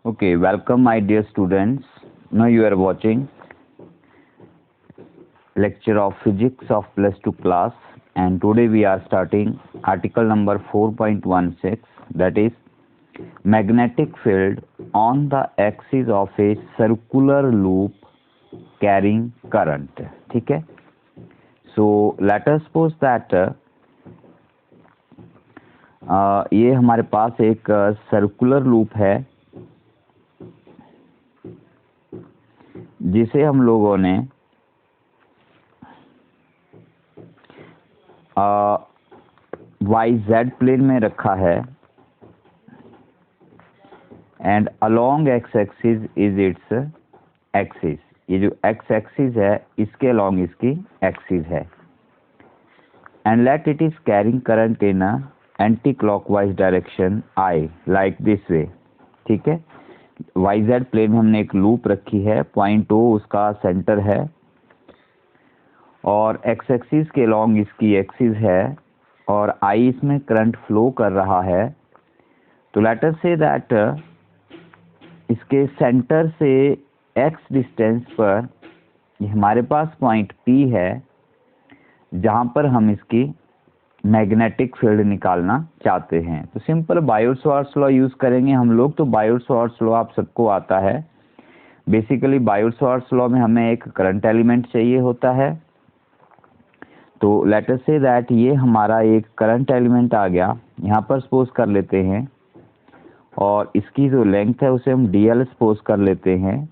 Okay, welcome my dear students. Now you are watching lecture of physics of plus 2 class, and today we are starting article number 4.16, that is magnetic field on the axis of a circular loop carrying current. ठीक है, so let us suppose that ये हमारे पास एक circular loop है जिसे हम लोगों ने YZ प्लेन में रखा है and along x axis is its axis. ये जो एक्स एक्सिस है इसके अलोंग इसकी एक्सिस है and let it is carrying current in anti clockwise direction I like this way. ठीक है, YZ प्लेन में हमने एक लूप रखी है, पॉइंट O उसका सेंटर है और एक्स एक्सिस के लॉन्ग इसकी एक्सिस है और I इसमें करंट फ्लो कर रहा है। तो लेट अस से दैट इसके सेंटर से x डिस्टेंस पर ये हमारे पास पॉइंट P है जहां पर हम इसकी मैग्नेटिक फील्ड निकालना चाहते हैं। तो सिंपल बायोट-सवार्ट्स लॉ यूज करेंगे हम लोग। तो बायोट-सवार्ट्स लॉ आप सबको आता है। बेसिकली बायोट-सवार्ट्स लॉ में हमें एक करंट एलिमेंट चाहिए होता है। तो लेट अस से दैट ये हमारा एक करंट एलिमेंट आ गया, यहाँ पर सपोज कर लेते हैं और इसकी जो लेंथ है उसे हम DL सपोज कर लेते हैं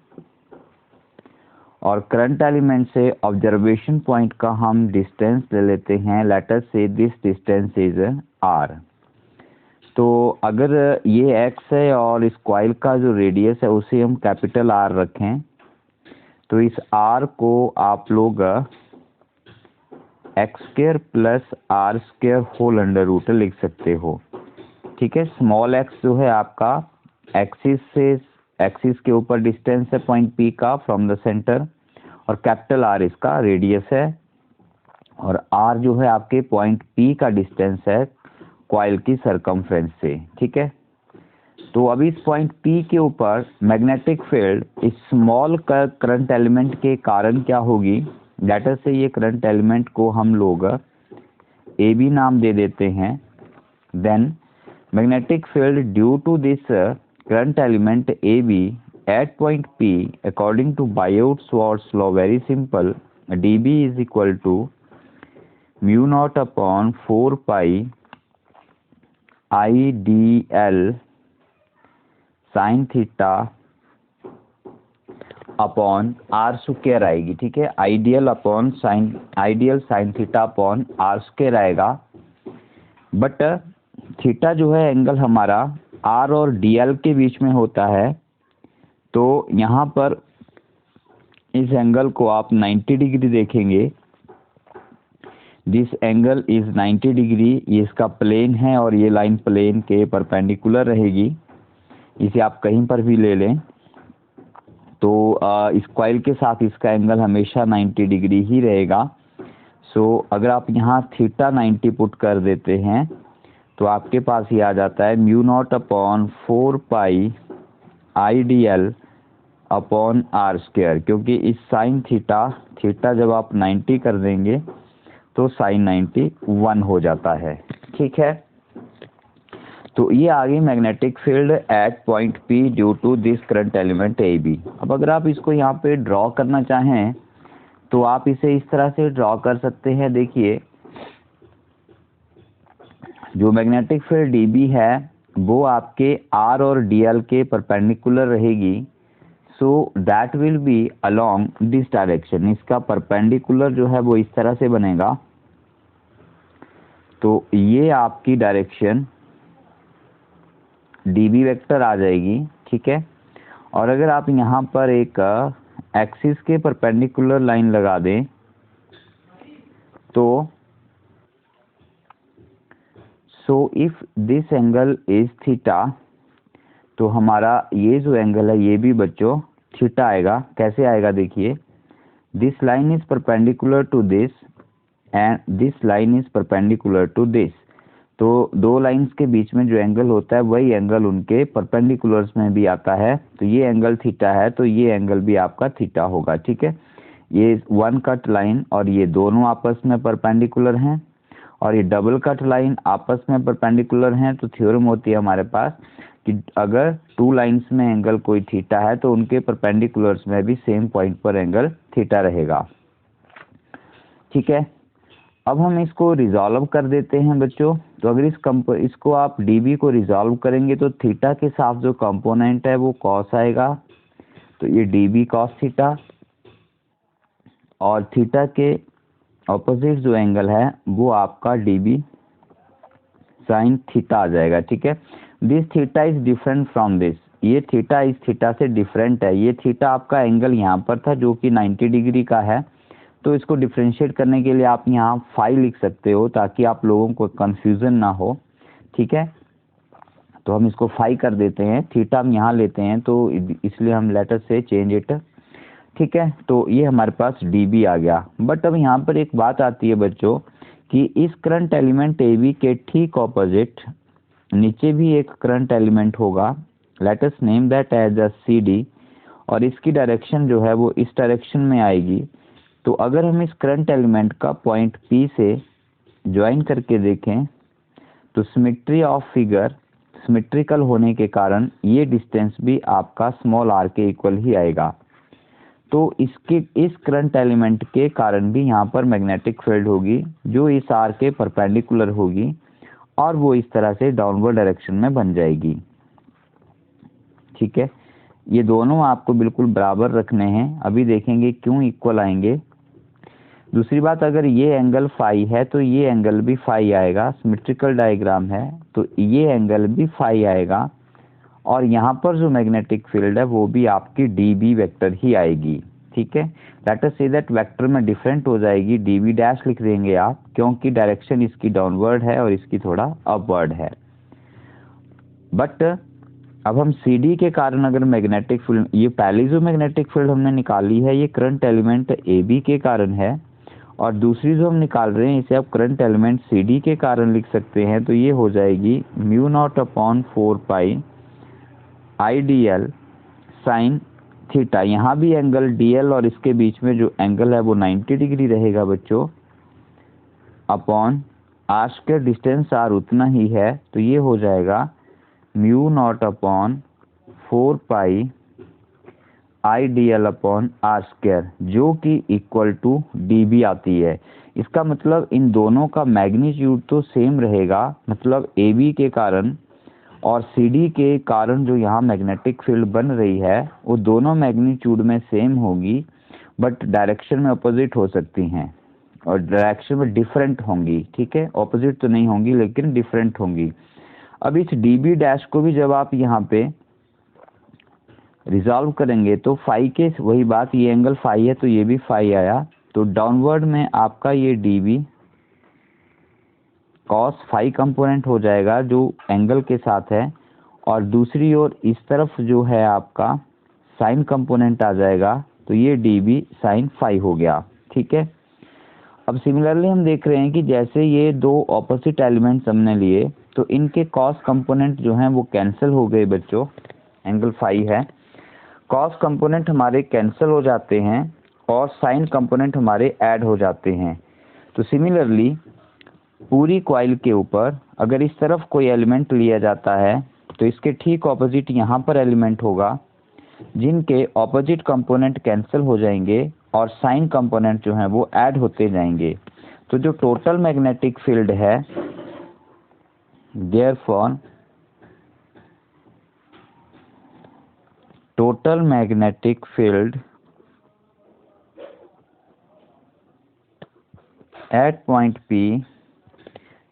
और करंट एलिमेंट से ऑब्जर्वेशन पॉइंट का हम डिस्टेंस ले लेते हैं। लेट अस से दिस डिस्टेंस इज R। तो अगर ये x है और इस कॉइल का जो रेडियस है उसे हम कैपिटल R रखें तो इस R को आप लोग x² plus R² whole under root लिख सकते हो। ठीक है, स्मॉल x जो है आपका एक्सिस के ऊपर डिस्टेंस है पॉइंट P का फ्रॉम द सेंटर और कैपिटल R इसका रेडियस है और R जो है आपके पॉइंट P का डिस्टेंस है कॉइल की सरकमफ्रेंस से। ठीक है, तो अभी इस पॉइंट P के ऊपर मैग्नेटिक फील्ड इस स्मॉल करंट एलिमेंट के कारण क्या होगी। लेट अस से ये करंट एलिमेंट को हम लोग AB नाम दे देते हैं। Then magnetic field due to this current element AB at point P according to Biot-Swartz law, very simple, dB is equal to mu naught upon 4 pi IDL sin theta upon R square आएगी। ठीक है, ideal sin theta upon R square आएगा। But theta जो है angle हमारा R और DL के बीच में होता है, तो यहाँ पर इस एंगल को आप 90 डिग्री देखेंगे। This angle is 90 degree. ये इसका प्लेन है और ये लाइन प्लेन के परपेंडिकुलर रहेगी। इसे आप कहीं पर भी ले लें तो इस कॉइल के साथ इसका एंगल हमेशा 90 डिग्री ही रहेगा। सो अगर आप यहाँ थीटा 90 पुट कर देते हैं तो आपके पास ये आ जाता है म्यू नॉट अपॉन 4 पाई IDL अपॉन R स्क्वायर, क्योंकि इस साइन थीटा जब आप 90 कर देंगे तो साइन 90 1 हो जाता है। ठीक है, तो ये आ गई magnetic field at point P due to this current element AB। अब अगर आप इसको यहाँ पे ड्रॉ करना चाहें तो आप इसे इस तरह से ड्रॉ कर सकते हैं। देखिए, जो मैग्नेटिक फील्ड DB है वो आपके R और DL के परपेंडिकुलर रहेगी। So that will be along this direction. इसका परपेंडिकुलर जो है वो इस तरह से बनेगा। तो ये आपकी डायरेक्शन DB वेक्टर आ जाएगी। ठीक है, और अगर आप यहाँ पर एक एक्सिस के परपेंडिकुलर लाइन लगा दें तो so if this angle is theta, तो हमारा ये जो एंगल है ये भी बच्चों थीटा आएगा। कैसे आएगा देखिए, this line is perpendicular to this and this line is perpendicular to this. तो दो लाइंस के बीच में जो एंगल होता है वही एंगल उनके परपेंडिकुलर्स में भी आता है। तो ये एंगल थीटा है, तो ये एंगल भी आपका थीटा होगा। ठीक है, ये वन कट लाइन और ये दोनों आपस में परपेंडिकुलर हैं, और ये डबल कट लाइन आपस में परपेंडिकुलर हैं। तो थ्योरम होती है हमारे पास कि अगर टू लाइंस में एंगल कोई थीटा है तो उनके परपेंडिकुलर्स में भी सेम पॉइंट पर एंगल थीटा रहेगा। ठीक है, अब हम इसको रिजॉल्व कर देते हैं बच्चों। तो अगर इसको आप dB को रिजॉल्व करेंगे तो थीटा के साथ जो कंपोनेंट है वो कॉस आएगा, तो ये dB कॉस थीटा, और थीटा के ऑपोजिट जो एंगल है वो आपका dB साइन थीटा आ जाएगा। ठीक है, this theta is different from this, ये थीटा इस थीटा से डिफरेंट है। ये थीटा आपका एंगल यहाँ पर था जो कि 90 डिग्री का है, तो इसको डिफ्रेंशिएट करने के लिए आप यहाँ फाई लिख सकते हो ताकि आप लोगों को कंफ्यूजन ना हो। ठीक है, तो हम इसको फाई कर देते हैं, थीटा हम यहाँ लेते हैं तो इसलिए हम लेटर से चेंज इट। ठीक है, तो ये हमारे पास dB आ गया। बट अब यहाँ पर एक बात आती है बच्चों कि इस करंट एलिमेंट AB के ठीक ऑपोजिट नीचे भी एक करंट एलिमेंट होगा, let us name that as a CD, और इसकी डायरेक्शन जो है वो इस डायरेक्शन में आएगी। तो अगर हम इस करंट एलिमेंट का पॉइंट P से ज्वाइन करके देखें तो सिमेट्री ऑफ फिगर सिमेट्रिकल होने के कारण ये डिस्टेंस भी आपका स्मॉल r के इक्वल ही आएगा। तो इस करंट एलिमेंट के कारण भी यहाँ पर मैग्नेटिक फील्ड होगी जो इस r के परपेंडिकुलर होगी, और वो इस तरह से डाउनवर्ड डायरेक्शन में बन जाएगी। ठीक है, ये दोनों आपको बिल्कुल बराबर रखने हैं, अभी देखेंगे क्यों इक्वल आएंगे। दूसरी बात, अगर ये एंगल फाई है तो ये एंगल भी फाई आएगा, सिमेट्रिकल डायग्राम है तो ये एंगल भी फाई आएगा, और यहाँ पर जो मैग्नेटिक फील्ड है वो भी आपकी dB वेक्टर ही आएगी। ठीक है, late us say that vector में डिफरेंट हो जाएगी, dB डैश लिख देंगे आप, क्योंकि डायरेक्शन इसकी डाउनवर्ड है और इसकी थोड़ा अपवर्ड है। बट अब हम CD के कारण अगर मैग्नेटिक फील्ड, ये पहली जो मैग्नेटिक फील्ड हमने निकाली है ये करंट एलिमेंट AB के कारण है, और दूसरी जो हम निकाल रहे हैं इसे आप करंट एलिमेंट CD के कारण लिख सकते हैं। तो ये हो जाएगी म्यू नॉट अपॉन 4 पाई IDL साइन थीटा। यहाँ भी एंगल DL और इसके बीच में जो एंगल है वो 90 डिग्री रहेगा बच्चों, upon r square, distance r उतना ही है, तो ये हो जाएगा म्यू नॉट अपॉन 4 पाई IDL अपॉन r स्क्वायर, जो कि इक्वल टू dB आती है। इसका मतलब इन दोनों का मैग्नीट्यूड तो सेम रहेगा, मतलब AB के कारण और CD के कारण जो यहाँ मैग्नेटिक फील्ड बन रही है वो दोनों मैग्नीट्यूड में सेम होगी, बट डायरेक्शन में अपोजिट हो सकती हैं और डायरेक्शन में डिफरेंट होंगी। ठीक है, अपोजिट तो नहीं होंगी लेकिन डिफरेंट होंगी। अब इस dB डैश को भी जब आप यहाँ पे रिजॉल्व करेंगे तो फाई के वही बात, ये एंगल फाई है तो ये भी फाई आया, तो डाउनवर्ड में आपका ये dB कॉस फाई कंपोनेंट हो जाएगा जो एंगल के साथ है, और दूसरी ओर इस तरफ जो है आपका साइन कंपोनेंट आ जाएगा, तो ये dB साइन फाई हो गया। ठीक है, अब सिमिलरली हम देख रहे हैं कि जैसे ये दो ऑपोजिट एलिमेंट्स हमने लिए तो इनके कॉस कंपोनेंट जो हैं वो कैंसिल हो गए बच्चों, एंगल फाई है, कॉस कंपोनेंट हमारे कैंसिल हो जाते हैं और साइन कंपोनेंट हमारे ऐड हो जाते हैं। तो सिमिलरली पूरी कॉइल के ऊपर अगर इस तरफ कोई एलिमेंट लिया जाता है तो इसके ठीक ऑपोजिट यहाँ पर एलिमेंट होगा जिनके ऑपोजिट कंपोनेंट कैंसिल हो जाएंगे और साइन कंपोनेंट जो हैं वो ऐड होते जाएंगे। तो जो टोटल मैग्नेटिक फील्ड है, therefore total magnetic field at point P,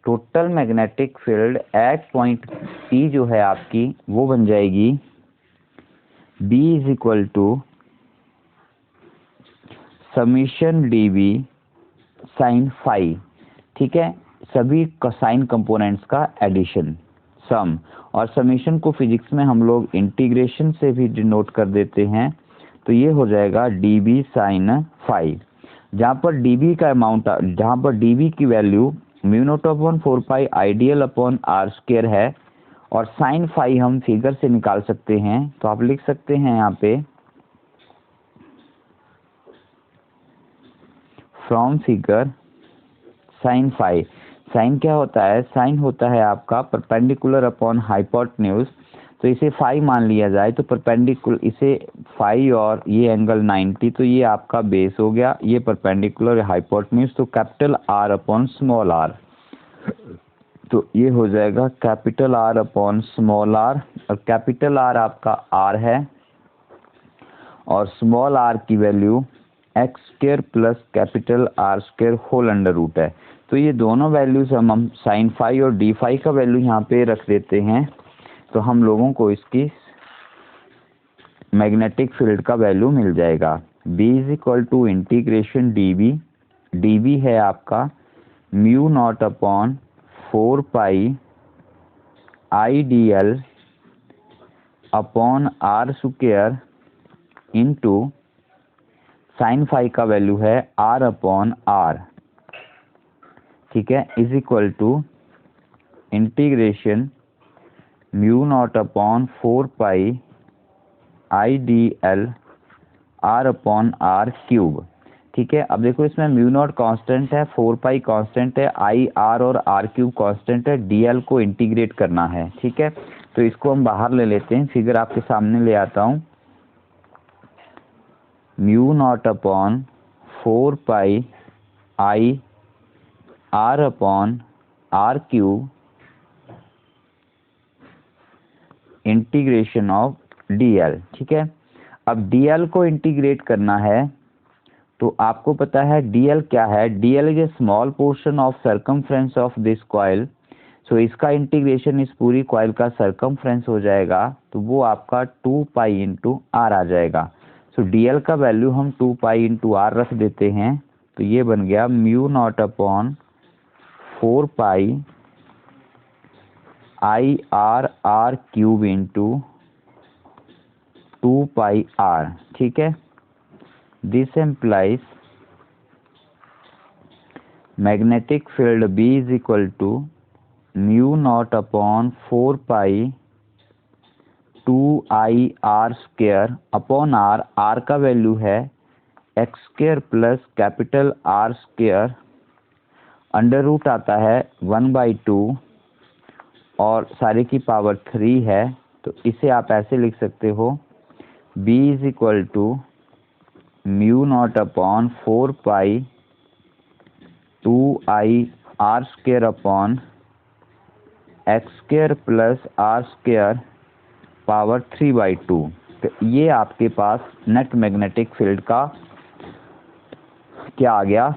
total magnetic field at point P जो है आपकी वो बन जाएगी B is equal to summation dB sine phi. ठीक है, सभी साइन कंपोनेंट्स का एडिशन सम, और समीशन को फिजिक्स में हम लोग इंटीग्रेशन से भी डिनोट कर देते हैं, तो ये हो जाएगा dB साइन फाई, जहाँ पर dB का अमाउंट, जहाँ पर dB की value mu naught upon 4 pi ideal upon r square है, और साइन फाई हम फिगर से निकाल सकते हैं। तो आप लिख सकते हैं यहाँ पे from figure sine phi. Sine क्या होता है? साइन होता है आपका परपेंडिकुलर अपॉन हाइपोटेन्यूज। तो इसे फाई मान लिया जाए तो परपेंडिकुलर, इसे फाई और ये एंगल 90, तो ये आपका बेस हो गया, ये परपेंडिकुलर हाइपोटेन्यूज, तो capital R upon small r, तो ये हो जाएगा capital R upon small r, और कैपिटल आर आपका आर है और स्मॉल आर की value x square plus capital R square whole under root है। तो ये दोनों वैल्यूज हम साइन फाई और डी फाई का वैल्यू यहाँ पे रख देते हैं, तो हम लोगों को इसकी मैग्नेटिक फील्ड का वैल्यू मिल जाएगा। B is equal to integration d B है आपका mu naught upon 4 pi I d l upon r square into sine phi का वैल्यू है आर अपॉन आर, ठीक है, is equal to integration mu naught upon 4 pi I d l r upon r cube, ठीक है। अब देखो इसमें mu naught constant है, 4 पाई कांस्टेंट है, आई आर और आर क्यूब कांस्टेंट है, डी एल को इंटीग्रेट करना है, ठीक है। तो इसको हम बाहर ले लेते हैं, फिगर आपके सामने ले आता हूँ। Mu naught upon 4 pi I r upon r cube integration of d l, ठीक है। अब डी एल को इंटीग्रेट करना है, तो आपको पता है डी एल क्या है? D L is a small portion of circumference of this coil. So इसका इंटीग्रेशन इस पूरी कॉइल का सर्कमफ्रेंस हो जाएगा, तो वो आपका 2 पाई इंटू आर आ जाएगा। सो डी एल का वैल्यू हम 2 पाई इंटू आर रख देते हैं, तो ये बन गया mu naught upon 4 pi I r r cube into 2 pi r, ठीक है। This implies magnetic field B is equal to mu naught upon 4 pi 2 I r square upon r, r का वैल्यू है x square plus capital R square, under root आता है 1/2 और सारे की power 3 है, तो इसे आप ऐसे लिख सकते हो B is equal to mu naught upon 4 pi 2 I r square upon x square plus r square power 3/2। तो ये आपके पास नेट मैग्नेटिक फील्ड का क्या आ गया?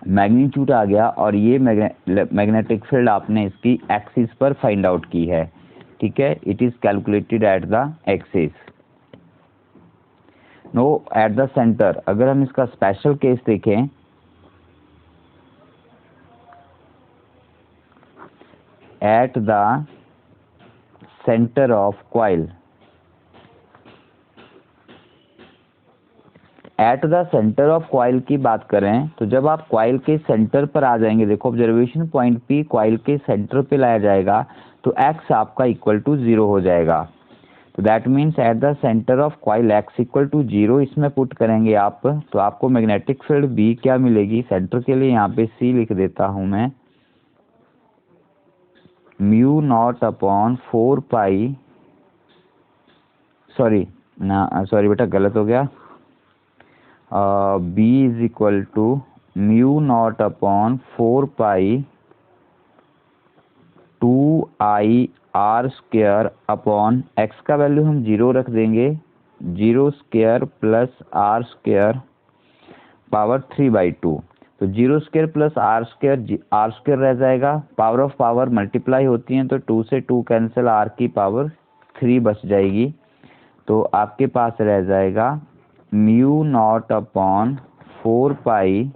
मैग्नीट्यूड आ गया, और ये मैग्नेटिक फील्ड आपने इसकी एक्सिस पर फाइंड आउट की है, ठीक है। It is calculated at the axis, no at the centre. अगर हम इसका स्पेशल केस देखें, at the centre of coil, at the centre of coil की बात करें तो जब आप कॉइल के सेंटर पर आ जाएंगे, देखो ऑब्जर्वेशन पॉइंट P कॉइल के सेंटर पे लाया जाएगा, तो x आपका इक्वल टू 0 हो जाएगा। तो that means at the centre of coil x equal to 0 इसमें पुट करेंगे आप, तो आपको मैग्नेटिक फील्ड B क्या मिलेगी? सेंटर के लिए यहाँ पे C लिख देता हूँ मैं, mu naught upon 4 pi, sorry बेटा गलत हो गया, B is equal to mu naught upon 4 pi 2 I r square upon x का वैल्यू हम 0 रख देंगे, 0 square plus r square power 3/2। तो 0 स्क्वायर प्लस आर स्क्वायर रह जाएगा, पावर ऑफ पावर मल्टीप्लाई होती हैं तो 2 से 2 कैंसिल, r की पावर 3 बच जाएगी, तो आपके पास रह जाएगा mu naught upon 4 pi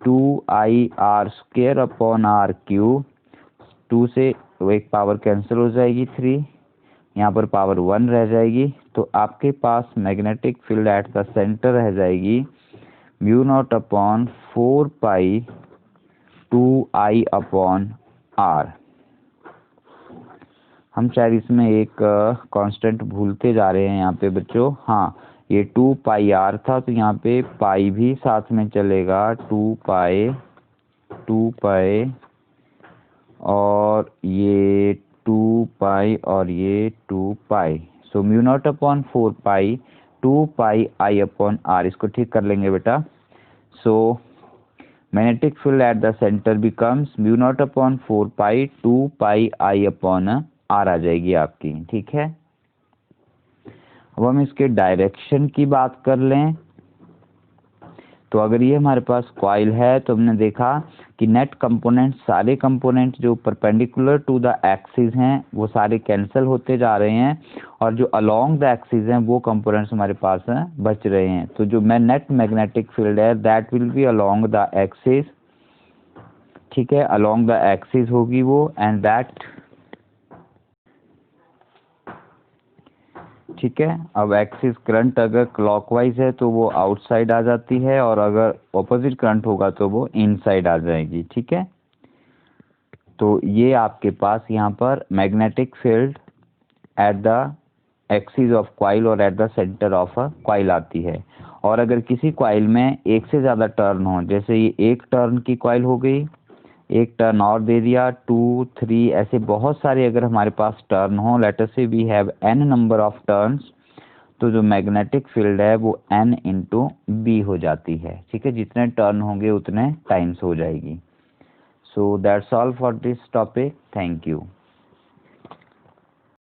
2 I r square upon r cube, 2 से एक पावर कैंसिल हो जाएगी 3, यहाँ पर पावर 1 रह जाएगी, तो आपके पास magnetic field at the centre रह जाएगी म्यू नॉट अपॉन 4 पाई 2I/r। हम शायद इसमें एक कांस्टेंट भूलते जा रहे हैं यहाँ पे बच्चों। हाँ, ये 2πr था, तो यहाँ पे पाई भी साथ में चलेगा। 2π और ये 2π और ये 2π। सो μ0/4π 2πI/r। इसको ठीक कर लेंगे बेटा। So magnetic field at the centre becomes μ0/4π 2πI/r आ जाएगी आपकी। ठीक है, अब हम इसके डायरेक्शन की बात कर लें। तो अगर ये हमारे पास कॉइल है तो हमने देखा कि नेट कंपोनेंट, सारे कंपोनेंट जो परपेंडिकुलर टू द एक्सिस हैं वो सारे कैंसिल होते जा रहे हैं, और जो अलोंग द एक्सिस हैं वो कंपोनेंट्स हमारे पास हैं बच रहे हैं। तो जो नेट मैग्नेटिक फील्ड है that will be along the axis. ठीक है, अलोंग द एक्सिस होगी वो, एंड दैट, ठीक है। अब एक्सिस करंट अगर क्लॉकवाइज है तो वो आउटसाइड आ जाती है, और अगर ऑपोजिट करंट होगा तो वो इनसाइड आ जाएगी। ठीक है, तो ये आपके पास यहाँ पर magnetic field at the axis of coil और at the centre of a coil आती है। और अगर किसी कॉइल में एक से ज़्यादा टर्न हो, जैसे ये एक टर्न की कॉइल हो गई, एक टर्न और दे दिया, 2, 3, ऐसे बहुत सारे अगर हमारे पास टर्न हो, let us say we have n number of turns, तो जो मैग्नेटिक फील्ड है वो n × b हो जाती है। ठीक है, जितने टर्न होंगे उतने टाइम्स हो जाएगी। So that's all for this topic. Thank you.